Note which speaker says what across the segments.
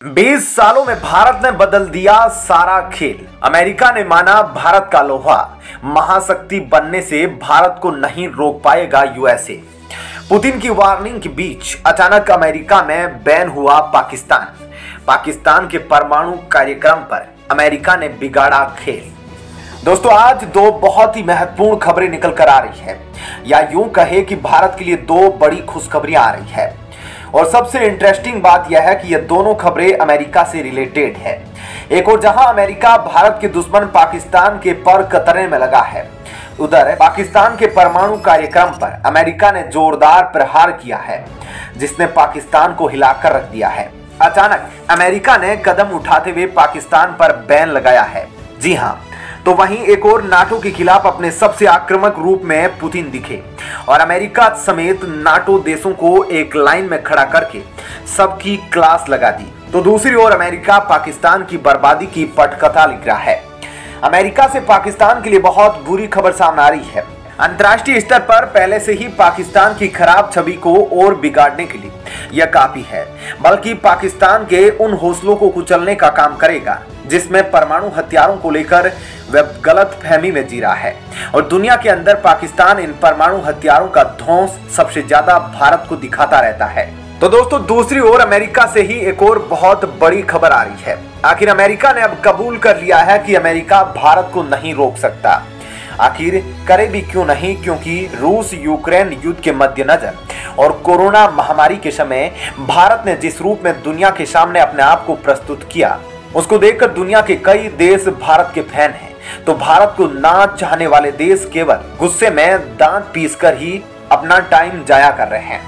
Speaker 1: 20 सालों में भारत ने बदल दिया सारा खेल। अमेरिका ने माना भारत का लोहा। महाशक्ति बनने से भारत को नहीं रोक पाएगा यूएसए। पुतिन की वार्निंग के बीच अचानक अमेरिका में बैन हुआ पाकिस्तान। पाकिस्तान के परमाणु कार्यक्रम पर अमेरिका ने बिगाड़ा खेल। दोस्तों, आज दो बहुत ही महत्वपूर्ण खबरें निकल कर आ रही है, या यूं कहे कि भारत के लिए दो बड़ी खुशखबरियां आ रही है। और सबसे इंटरेस्टिंग बात यह है कि ये दोनों खबरें अमेरिका से रिलेटेड है। एक और जहां अमेरिका भारत के दुश्मन पाकिस्तान के पर कतरने में लगा है, उधर पाकिस्तान के परमाणु कार्यक्रम पर अमेरिका ने जोरदार प्रहार किया है, जिसने पाकिस्तान को हिलाकर रख दिया है। अचानक अमेरिका ने कदम उठाते हुए पाकिस्तान पर बैन लगाया है। जी हाँ, तो वहीं एक और नाटो के खिलाफ अपने सबसे आक्रामक रूप में पुतिन दिखे और अमेरिका समेत नाटो देशों को एक लाइन में खड़ा करके सबकी क्लास लगा दी। तो दूसरी ओर अमेरिका पाकिस्तान की बर्बादी की पटकथा लिख रहा है। अमेरिका से पाकिस्तान के लिए बहुत बुरी खबर सामने आ रही है। अंतर्राष्ट्रीय स्तर पर पहले से ही पाकिस्तान की खराब छवि को और बिगाड़ने के लिए यह काफी है, बल्कि पाकिस्तान के उन हौसलों को कुचलने का काम करेगा जिसमें परमाणु हथियारों को लेकर वह गलत फहमी में जी रहा है। और दुनिया के अंदर पाकिस्तान इन परमाणु हथियारों का ध्वंस सबसे ज्यादा भारत को दिखाता रहता है। तो दोस्तों, दूसरी ओर अमेरिका से ही एक और बहुत बड़ी खबर आ रही है। आखिर अमेरिका ने अब कबूल कर लिया है कि अमेरिका भारत को नहीं रोक सकता। आखिर करे भी क्यों नहीं, क्योंकि रूस यूक्रेन युद्ध के मद्देनजर और कोरोना महामारी के समय भारत ने जिस रूप में दुनिया के सामने अपने आप को प्रस्तुत किया, उसको देखकर दुनिया के कई देश भारत के फैन हैं। तो भारत को ना चाहने वाले देश केवल गुस्से में दांत पीसकर ही अपना टाइम जाया कर रहे हैं।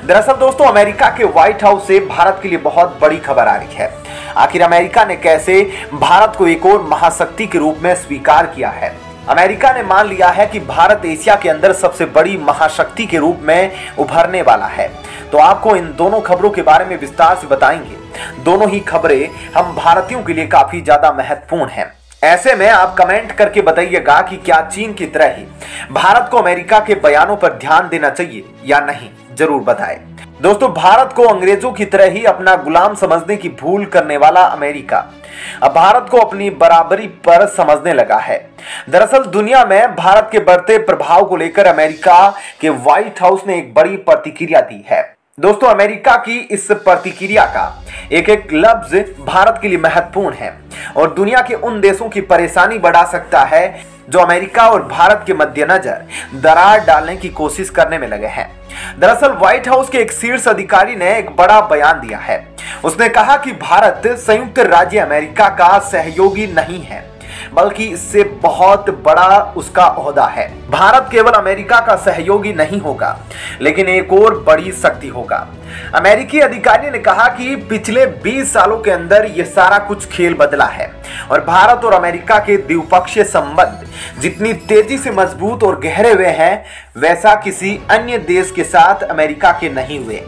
Speaker 1: दरअसल दोस्तों, अमेरिका के व्हाइट हाउस से भारत के लिए बहुत बड़ी खबर आ रही है। आखिर अमेरिका ने कैसे भारत को एक और महाशक्ति के रूप में स्वीकार किया है। अमेरिका ने मान लिया है कि भारत एशिया के अंदर सबसे बड़ी महाशक्ति के रूप में उभरने वाला है। तो आपको इन दोनों खबरों के बारे में विस्तार से बताएंगे। दोनों ही खबरें हम भारतीयों के लिए काफी ज्यादा महत्वपूर्ण हैं। ऐसे में आप कमेंट करके बताइएगा कि क्या चीन की तरह ही भारत को अमेरिका के बयानों पर ध्यान देना चाहिए या नहीं, जरूर बताएं। दोस्तों, भारत को अंग्रेजों की तरह ही अपना गुलाम समझने की भूल करने वाला अमेरिका अब भारत को अपनी बराबरी पर समझने लगा है। दरअसल दुनिया में भारत के बढ़ते प्रभाव को लेकर अमेरिका के व्हाइट हाउस ने एक बड़ी प्रतिक्रिया दी है। दोस्तों, अमेरिका की इस प्रतिक्रिया का एक एक लफ्ज भारत के लिए महत्वपूर्ण है और दुनिया के उन देशों की परेशानी बढ़ा सकता है जो अमेरिका और भारत के मद्देनजर दरार डालने की कोशिश करने में लगे हैं। दरअसल व्हाइट हाउस के एक शीर्ष अधिकारी ने एक बड़ा बयान दिया है। उसने कहा कि भारत संयुक्त राज्य अमेरिका का सहयोगी नहीं है, बल्कि इससे बहुत बड़ा उसका ओहदा है। भारत केवल अमेरिका का सहयोगी नहीं होगा, लेकिन एक और बड़ी शक्ति होगा। अमेरिकी अधिकारी ने कहा कि पिछले 20 सालों के अंदर यह सारा कुछ खेल बदला है और भारत और अमेरिका के द्विपक्षीय संबंध जितनी तेजी से मजबूत और गहरे हुए हैं, वैसा किसी अन्य देश के साथ अमेरिका के नहीं हुए।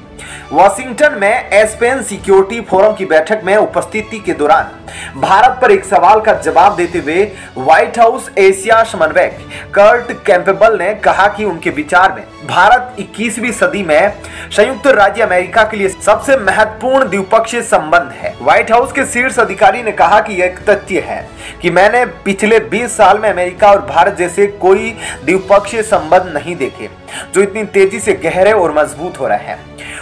Speaker 1: वॉशिंगटन में एस्पेन सिक्योरिटी फोरम की बैठक में उपस्थिति के दौरान भारत पर एक सवाल का जवाब देते हुए व्हाइट हाउस एशिया समन्वयक कर्ट कैंपेबल ने कहा कि उनके विचार में भारत 21वीं सदी में संयुक्त राज्य अमेरिका के लिए सबसे महत्वपूर्ण द्विपक्षीय संबंध है। व्हाइट हाउस के शीर्ष अधिकारी ने कहा कि यह एक तथ्य है कि मैंने पिछले 20 साल में अमेरिका और भारत जैसे कोई द्विपक्षीय संबंध नहीं देखे जो इतनी तेजी से गहरे और मजबूत हो रहे हैं।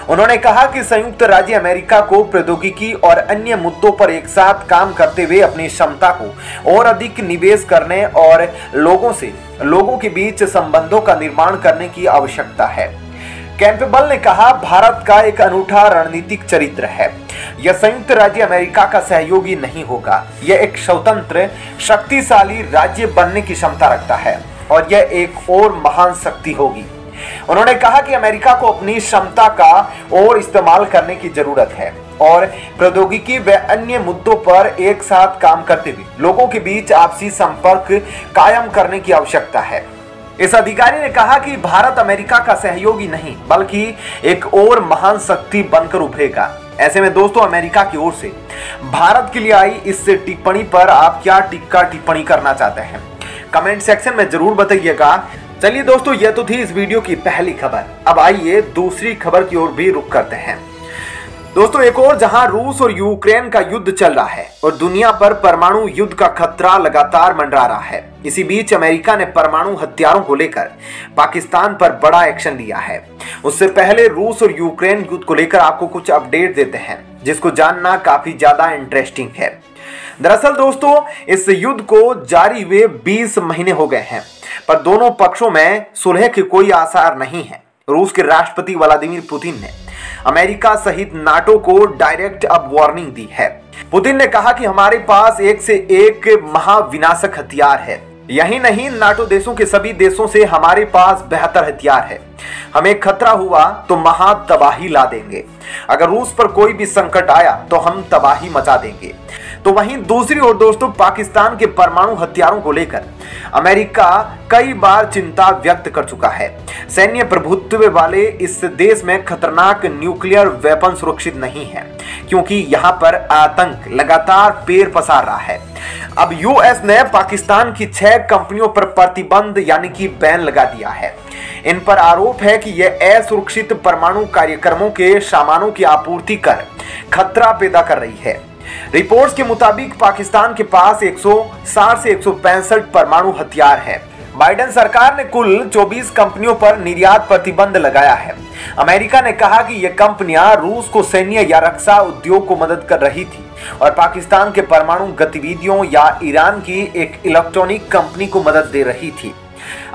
Speaker 1: उन्होंने कहा कि संयुक्त राज्य अमेरिका को प्रौद्योगिकी और अन्य मुद्दों पर एक साथ काम करते हुए अपनी क्षमता को और अधिक निवेश करने और लोगों के बीच संबंधों का निर्माण करने की आवश्यकता है। कैंपेबल ने कहा, भारत का एक अनूठा रणनीतिक चरित्र है। यह संयुक्त राज्य अमेरिका का सहयोगी नहीं होगा। यह एक स्वतंत्र शक्तिशाली राज्य बनने की क्षमता रखता है और यह एक और महान शक्ति होगी। उन्होंने कहा कि अमेरिका को अपनी क्षमता का और इस्तेमाल करने की जरूरत है और प्रौद्योगिकी व अन्य मुद्दों पर एक साथ काम करते हुए लोगों के बीच आपसी संपर्क कायम करने की आवश्यकता है। इस अधिकारी ने कहा कि भारत अमेरिका का सहयोगी नहीं, बल्कि एक और महान शक्ति बनकर उभरेगा। ऐसे में दोस्तों, अमेरिका की ओर से भारत के लिए आई इस टिप्पणी पर आप क्या टिप्पणी करना चाहते हैं, कमेंट सेक्शन में जरूर बताइएगा। चलिए दोस्तों, यह तो थी इस वीडियो की पहली खबर। अब आइए दूसरी खबर की ओर भी रुख करते हैं। दोस्तों एक और जहां रूस और यूक्रेन का युद्ध चल रहा है और दुनिया पर परमाणु युद्ध का खतरा लगातार मंडरा रहा है, इसी बीच अमेरिका ने परमाणु हथियारों को लेकर पाकिस्तान पर बड़ा एक्शन लिया है। उससे पहले रूस और यूक्रेन युद्ध को लेकर आपको कुछ अपडेट देते हैं जिसको जानना काफी ज्यादा इंटरेस्टिंग है। दरअसल दोस्तों इस युद्ध को जारी हुए 20 महीने हो गए हैं, पर दोनों पक्षों में सुलह के कोई आसार नहीं है। रूस के राष्ट्रपति व्लादिमीर पुतिन ने अमेरिका सहित नाटो को डायरेक्ट अब वार्निंग दी है। पुतिन ने कहा कि हमारे पास एक से एक महाविनाशक हथियार है। यही नहीं, नाटो देशों के सभी देशों से हमारे पास बेहतर हथियार है। हमें खतरा हुआ तो महा तबाही ला देंगे। अगर रूस पर कोई भी संकट आया तो हम तबाही मचा देंगे। तो वहीं दूसरी ओर दोस्तों पाकिस्तान के परमाणु हथियारों को लेकर अमेरिका कई बार चिंता व्यक्त कर चुका है। सैन्य प्रभुत्व वाले इस देश में खतरनाक न्यूक्लियर वेपन सुरक्षित नहीं है, क्योंकि यहाँ पर आतंक लगातार पैर पसार रहा है। अब यूएस ने पाकिस्तान की 6 कंपनियों पर प्रतिबंध यानी कि बैन लगा दिया है। इन पर आरोप है कि यह असुरक्षित परमाणु कार्यक्रमों के सामानों की आपूर्ति कर खतरा पैदा कर रही है। रिपोर्ट्स के मुताबिक पाकिस्तान के पास 160 से 165 परमाणु हथियार है। बाइडेन सरकार ने कुल 24 कंपनियों पर निर्यात प्रतिबंध लगाया है। अमेरिका ने कहा कि ये कंपनियां रूस को सैन्य या रक्षा उद्योग को मदद कर रही थी और पाकिस्तान के परमाणु गतिविधियों या ईरान की एक इलेक्ट्रॉनिक कंपनी को मदद दे रही थी।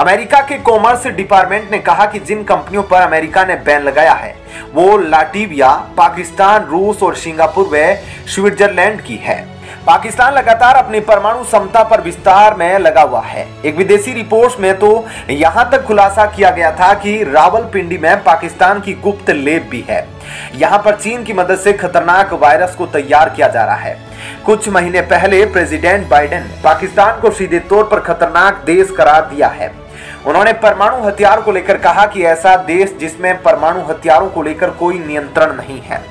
Speaker 1: अमेरिका के कॉमर्स डिपार्टमेंट ने कहा कि जिन कंपनियों पर अमेरिका ने बैन लगाया है वो लाटविया, पाकिस्तान, रूस और सिंगापुर व स्विट्जरलैंड की है। पाकिस्तान लगातार अपनी परमाणु क्षमता पर विस्तार में लगा हुआ है। एक विदेशी रिपोर्ट में तो यहां तक खुलासा किया गया था कि रावलपिंडी में पाकिस्तान की गुप्त लैब भी है। यहां पर चीन की मदद से खतरनाक वायरस को तैयार किया जा रहा है। कुछ महीने पहले प्रेसिडेंट बाइडेन ने पाकिस्तान को सीधे तौर पर खतरनाक देश करार दिया है। उन्होंने परमाणु हथियार को लेकर कहा कि ऐसा देश जिसमें परमाणु हथियारों को लेकर कोई नियंत्रण नहीं है।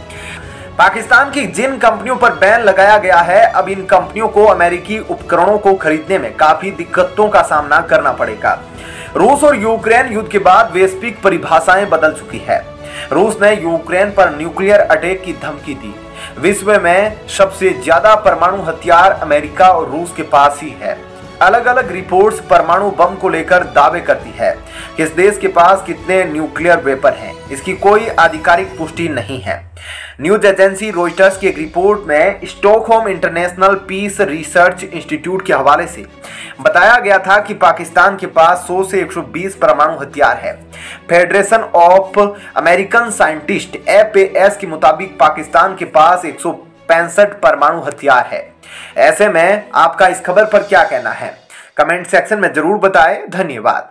Speaker 1: पाकिस्तान की जिन कंपनियों पर बैन लगाया गया है, अब इन कंपनियों को अमेरिकी उपकरणों को खरीदने में काफी दिक्कतों का सामना करना पड़ेगा। रूस और यूक्रेन युद्ध के बाद वैश्विक परिभाषाएं बदल चुकी है। रूस ने यूक्रेन पर न्यूक्लियर अटैक की धमकी दी। विश्व में सबसे ज्यादा परमाणु हथियार अमेरिका और रूस के पास ही है। अलग अलग रिपोर्ट्स परमाणु बम को लेकर दावे करती है कि इस देश के पास कितने न्यूक्लियर वेपन हैं, इसकी कोई आधिकारिक पुष्टि नहीं है। न्यूज एजेंसी रॉयटर्स की एक रिपोर्ट में Stockholm international peace research institute के हवाले से बताया गया था कि पाकिस्तान के पास 100 से 120 परमाणु हथियार है। Federation of American scientist FAS के मुताबिक पाकिस्तान के पास 165 परमाणु हथियार है। ऐसे में आपका इस खबर पर क्या कहना है? कमेंट सेक्शन में जरूर बताएं। धन्यवाद।